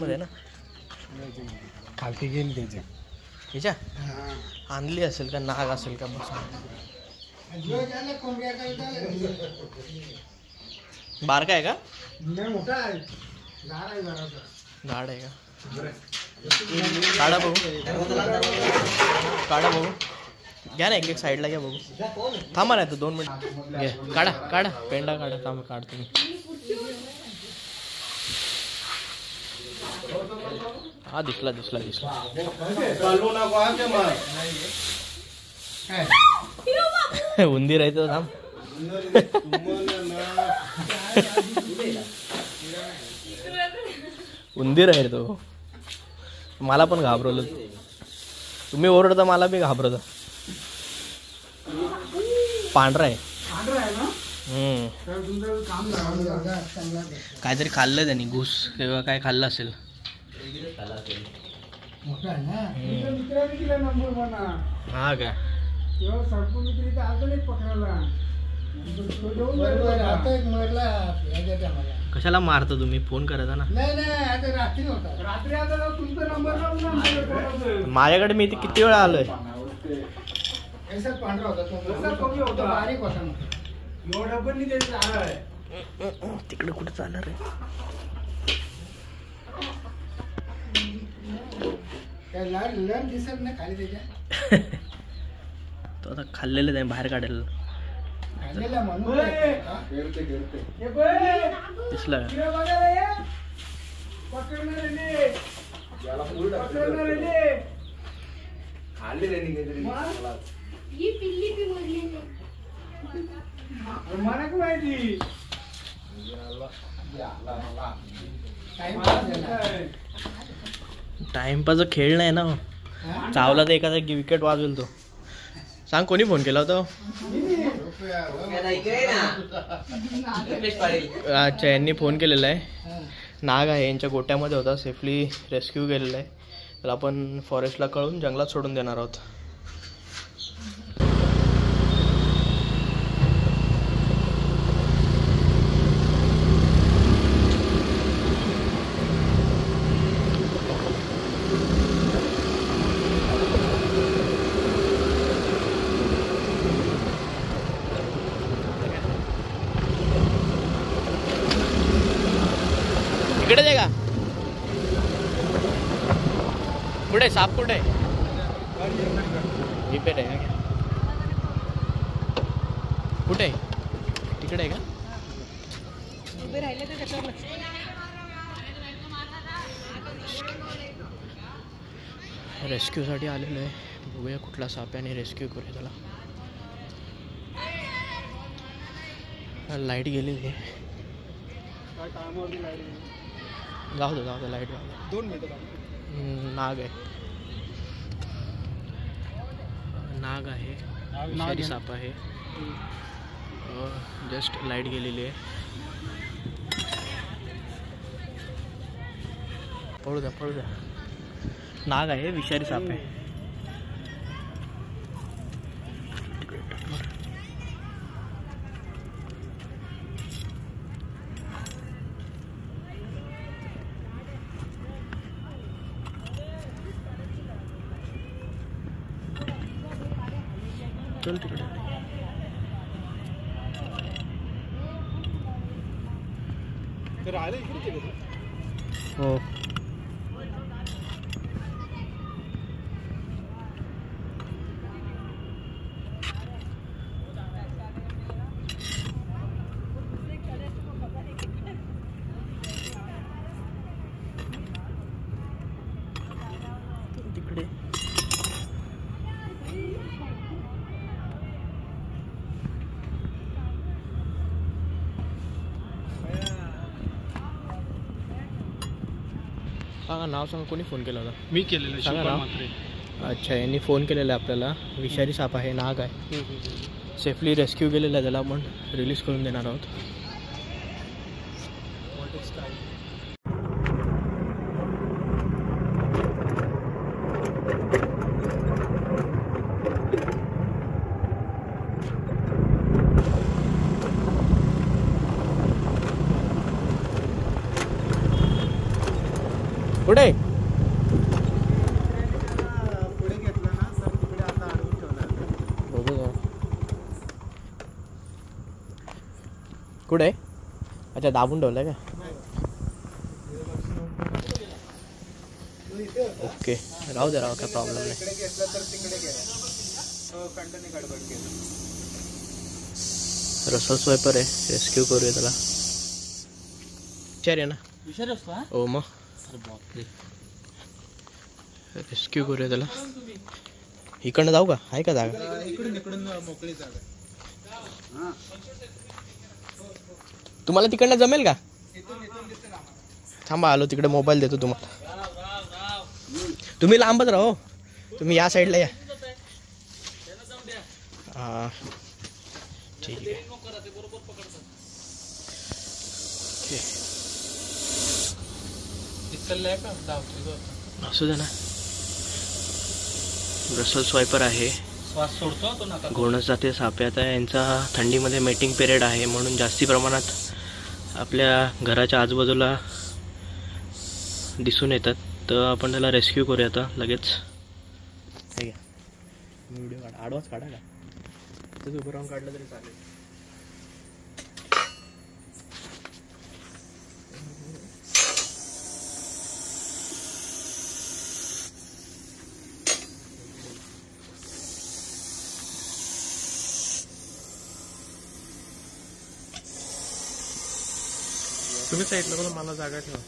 मध्ये ना खालती गेली त्याच्या हिच्या आणली असेल का नाग असेल का बस बारका आहे का मोठा आहे झाड आहे का काढा बघू काढा बघू घ्या ना एक साईडला घ्या बघू थांबा नाही तर 2 मिनिट घ्या काढा काढा पेंडा काढा थांबा काढतो मी हा दिसला दिसला दिसला उंदीर आहे तो थांब उंदीर आहे तो मला पण घाबरवलं तुम्ही ओरडता मला बी घाबरवता पांढरा आहे काहीतरी खाल्लं त्यांनी घुस किंवा काय खाल्लं असेल हा काय कशाला मारतो तुम्ही फोन करायचा ना माझ्याकडे मी किती वेळा आलोय तिकडे कुठे चालणार आहे तो आता खाल्लेलं आहे बाहेर काढायला दिसला टाइमपास खेळ नाही ना चावला तर एखादा विकेट वाजवेल तो सांग कोणी फोन केला होता अच्छा यांनी फोन केलेला आहे नाग आहे यांच्या गोट्यामध्ये होता सेफली रेस्क्यू केलेला आहे तर आपण फॉरेस्टला कळून जंगलात सोडून देणार आहोत इकडे दे का कुठे साप कुठे रिपेट आहे का कुठे इकडे आहे का रेस्क्यू साठी आलेलो आहे बघूया कुठला साप आहे आणि रेस्क्यू करूया त्याला लाईट गेलेली आहे जाऊ दे लाईट जाऊ दे 2 मिनिटं नाग आहे विषारी साप आहे जस्ट लाईट गेलेली आहे पळू द्या नाग आहे विषारी साप आहे चल तिकडे हो तिकडे सांगा नाव सांगा कोणी फोन केला होता मी केलेलं सांगा नाव अच्छा यांनी फोन केलेला आहे आपल्याला विषारी साप आहे नाग आहे सेफली रेस्क्यू केलेला आहे त्याला आपण रिलीज करून देणार आहोत कुठे आहे? अच्छा दाबून ठेवलं का? ओके राहू दे काय प्रॉब्लेम नाही. रसल स्वायपर आहे, रेस्क्यू करूया त्याला. विचार आहे ना हो मग रेस्क्यू करूया त्याला. इकडनं जाऊ का? आहे का जागा? इकडून मोकळी जागा. तुम्हाला तिकडनं जमेल का? थांबा आलो तिकडे, मोबाईल देतो तुम्हाला. तुम्ही लांबच राहो, तुम्ही या साईडला या. हां ठीक आहे. असू दे ना. ब्रसल स्वायपर आहे, श्वास सोडतो तो नका. घोणस जाते सापे. आता यांचा थंडीमध्ये मेटिंग पिरियड आहे म्हणून जास्ती प्रमाणात आपल्या घराच्या आजूबाजूला दिसून येतात. तर आपण त्याला रेस्क्यू करूया आता लगेच. हे घ्या व्हिडिओ काढा, आडवाच काढा का? तिथं उभं राहून काढलं तरी चालेल. तुम्ही साईडला बोला, मला जागा ठेवा.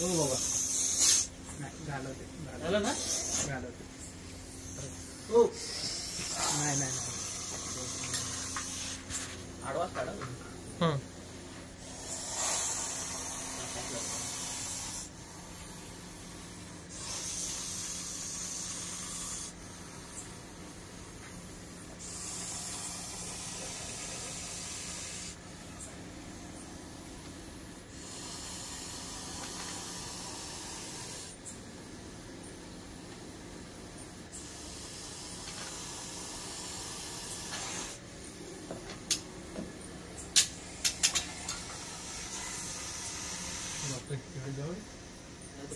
हो बाबा झालं ना. हो नाही आडवाच काढा.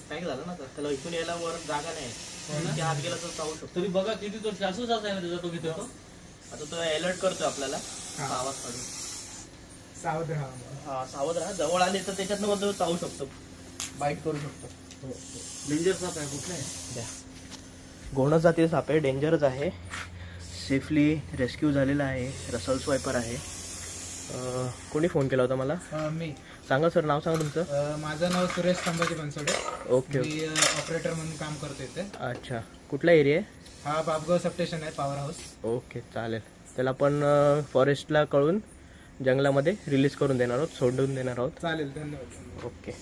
पॅक झालं ना, त्याला इथून यायला वर जागा नाही. हात गेला तर चावू शकतो. तरी बघा किती तो जास्तच आहे ना त्याचा. तो किती होतो आता तो अलर्ट करतोय आपल्याला आवाज काढून. सावध राहा. हा सावध राहा. जवळ आले तर त्याच्यातनं मध्ये चावू शकतो, बाईट करू शकतो. डेंजर साप आहे. कुठला आहे? द्या. घोणस जातीय साप आहे, डेंजरच आहे. सेफली रेस्क्यू झालेला आहे. रसल स्वायपर आहे. कोणी फोन केला होता मला? मी. सांगा सर, नाव सांगा तुमचं. माझं नाव सुरेश संभाजी बनसोडे. ओके मी ऑपरेटर म्हणून काम करतो इथे. अच्छा, कुठला एरिया आहे? हा बापगाव सबस्टेशन आहे, पॉवर हाऊस. ओके चालेल. त्याला आपण फॉरेस्टला कळून जंगलामध्ये रिलीज करून देणार आहोत, सोडून देणार आहोत. चालेल, धन्यवाद. ओके.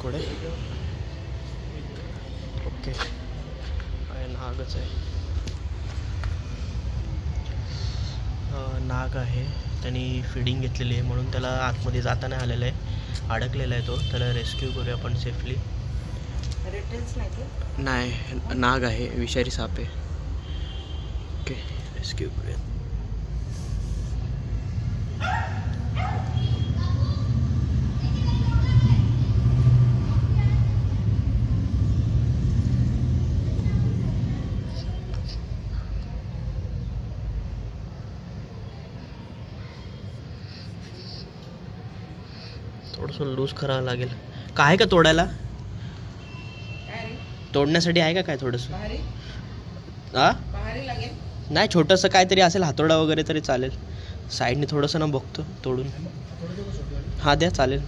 कुठे? ओके नागच आहे. नाग आहे, त्यांनी फिडिंग घेतलेली आहे म्हणून त्याला आतमध्ये जाता नाही आलेलं आहे, अडकलेला आहे तो. त्याला रेस्क्यू करूया आपण सेफली. नाही, नाग आहे, विषारी साप आहे. ओके रेस्क्यू करूया. थोडंसं लूज करावं लागेल. काय आहे का तोडायला? तोडण्यासाठी आहे का काय थोडंसं? हा नाही, छोटंसं काहीतरी असेल, हातोडा वगैरे तरी चालेल. साईडने थोडंसं ना बघतो तोडून. हा द्या, चालेल.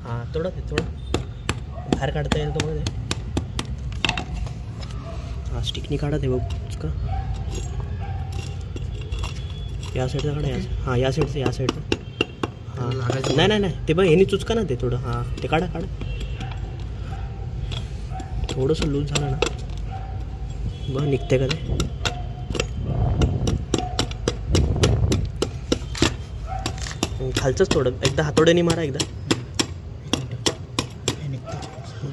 हां थोडं बाहेर काढता येईल तो मध्ये. हा स्टिकनी काढा ते बघ का या साईडचा काढा हां या साईडचं हां नाही नाही नाही ते बघ यांनी चुचका ना ते थोडं हां ते काढा थोडंसं लूज झालं ना बघ निघते का ते खालचंच थोडं एकदा हातोड्याने मारा एकदा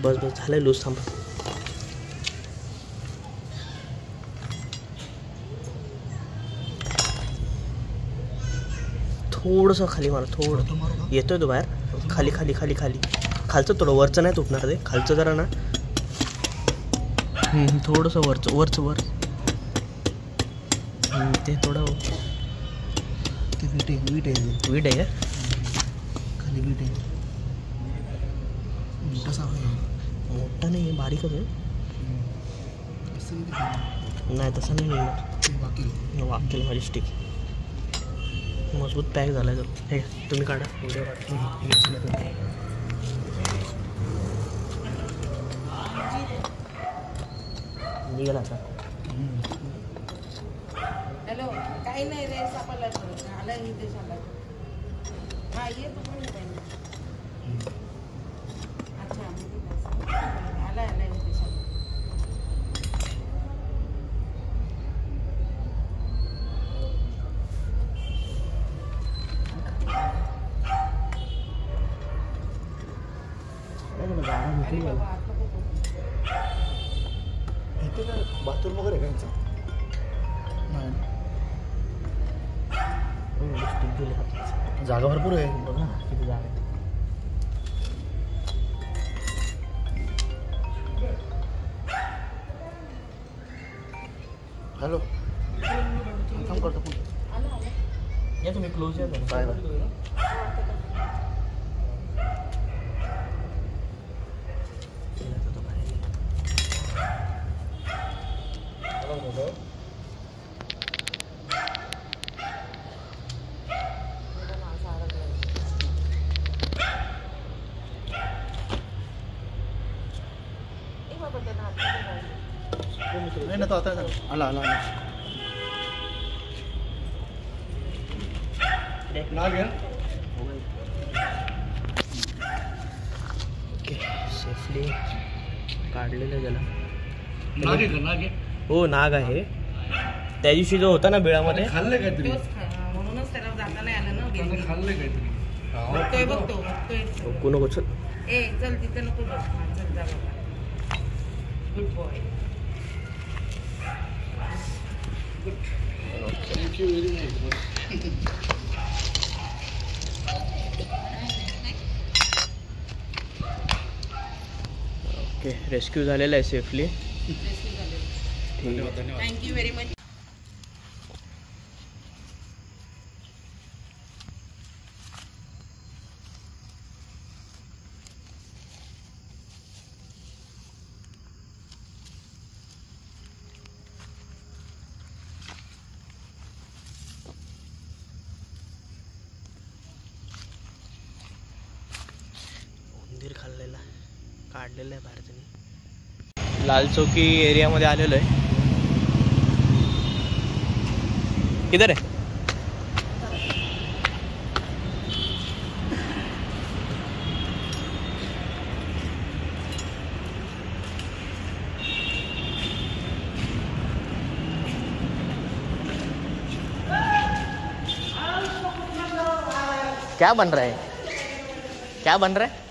बस झालं लूज थांबा थोडंसं खाली मारा थोडं येतोय तो बाहेर खाली खाली खाली खाली खालचं थोडं वरचं नाही तुटणार ते खालचं जरा ना थोडंसं वरचं वर ते थोडं वीट आहे खाली वीट आहे मोठा नाही बारीकच आहे नाही तसं नाही वाकेल माझी स्टिक मजबूत पॅक झाला आहे तो हे तुम्ही काढा निघाला आता हॅलो काही नाही रे सापडला आला इथे सांगा हा ये तू पण अच्छा आला इथे सांगा बाथरूम वगैरे का जागा भरपूर आहे बघा किती जागा हॅलो काम करतो या तुम्ही क्लोज या बाय नाही ना तो आता आला ओके सेफली काढलेलं त्याला हो नाग आहे त्या दिवशी जो होता ना बिळामध्ये खाल्लं काहीतरी म्हणूनच त्याला जाता नाही आलं ना खाल्लं काहीतरी बघतोय नको चल ए चल तिथं नको चल जा बाबा good boy thank you very much okay rescue झालेला आहे सेफली ठीक आहे थँक्यू व्हेरी मच उंदीर खाल्लेला काढलेला आहे बाहेर त्यांनी लाल चौकी एरियामध्ये आलेलो आहे किधर आहे क्या बन रहा है क्या बन रहा है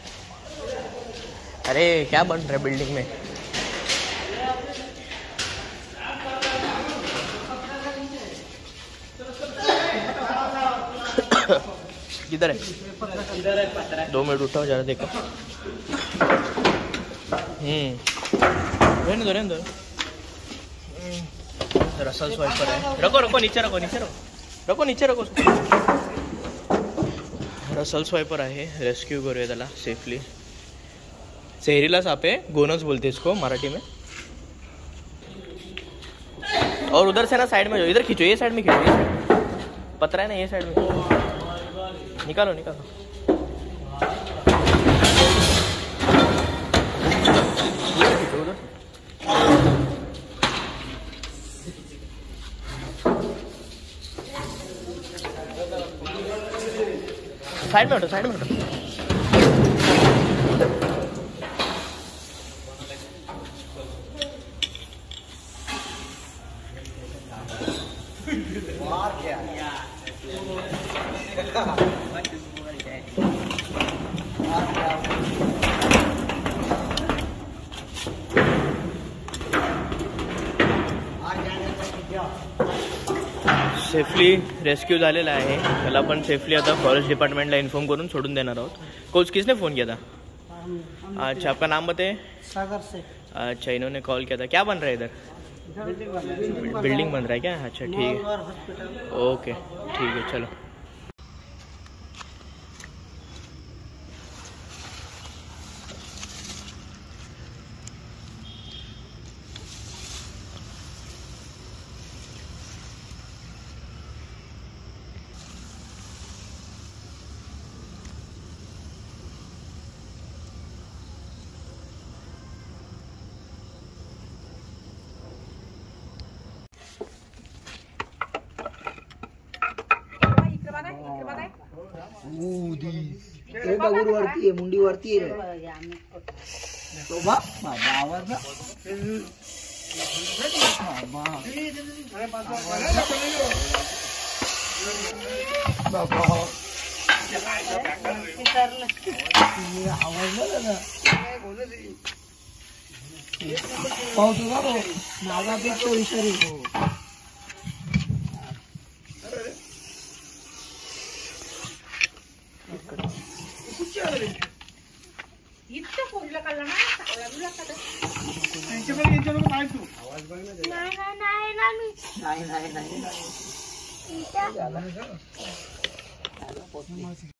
अरे क्या बन रहा है बिल्डिंग में किधर है 2 मिनट उठाओ जरा देखो रहने दो रसल स्वाइपर है रखो नीचे रखो नीचे रखो रसल स्वाइपर आहे रेस्क्यू करूया त्याला सेफली जहरीला सांप है गोनस बोलते इसको मराठी में और उधर से ना साइड में जो इधर खींचो ये साइड में खींचो ये साइड पतरा है ना ये साइड में निकालो उधर साइड में हटो, साइड में हटो. सेफली रेस्क्यू झालेला आहे. त्याला आपण सेफली आता फॉरेस्ट डिपार्टमेंटला इन्फॉर्म करून सोडून देणार आहोत. कोच किसने फ़ोन किया था? अच्छा, आपका नाम बताए. सागर से. अच्छा, इन्होंने कॉल किया था. क्या बन रहा है इधर? बिल्डिंग बन रहा है क्या? अच्छा ठीक है, ओके ठीक है, चलो. बगूर वरती आहे, मुंडी वरती आहे. आवाज पाऊस होता तो नागापेक्षा विषारी. इतकं फोनला काढला ना, नाही